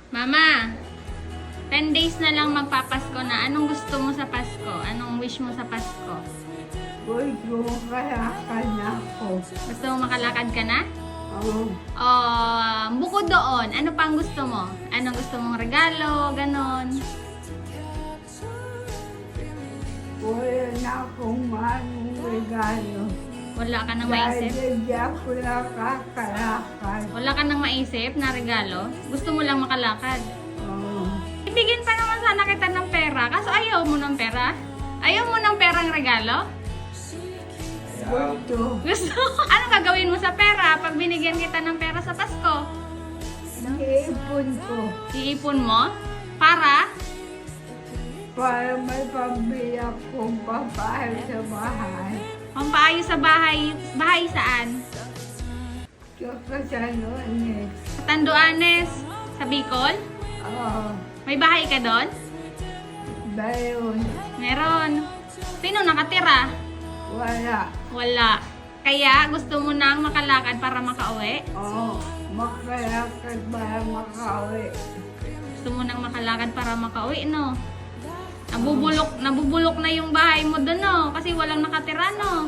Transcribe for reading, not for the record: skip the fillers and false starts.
Mama, 10 days na lang magpapasko na. Anong gusto mo sa Pasko? Anong wish mo sa Pasko? Uy, gumakalakad na ako. Gusto mo makalakad ka na? Oo. Bukod doon, ano pang gusto mo? Anong gusto mong regalo? Ganon. Wala na akong manong regalo. Wala ka nang Dahil maisip? hindi ako nakakalakad. Wala ka nang maisip na regalo? Gusto mo lang makalakad? Oo. Ibigin pa naman sana kita ng pera. Kaso ayaw mo ng pera? Ayaw mo ng perang regalo? Gusto. Gusto? Anong gagawin mo sa pera pag binigyan kita ng pera sa Pasko? Iipon ko Iipon mo? Para? para may pambili akong papahay sa bahay. Pampaayos sa bahay. Bahay saan? Tsaka sa Luanes. Sa Tanduanes? Sa Bicol? Oo. May bahay ka doon? Bayon. Meron. Sino nakatira? Wala. Wala. Kaya gusto mo nang makalakad para makauwi? Oo. Makalakad para makauwi. Gusto mo nang makalakad para makauwi, no? Nabubulok na yung bahay mo doon, no? Kasi walang nakatira, no?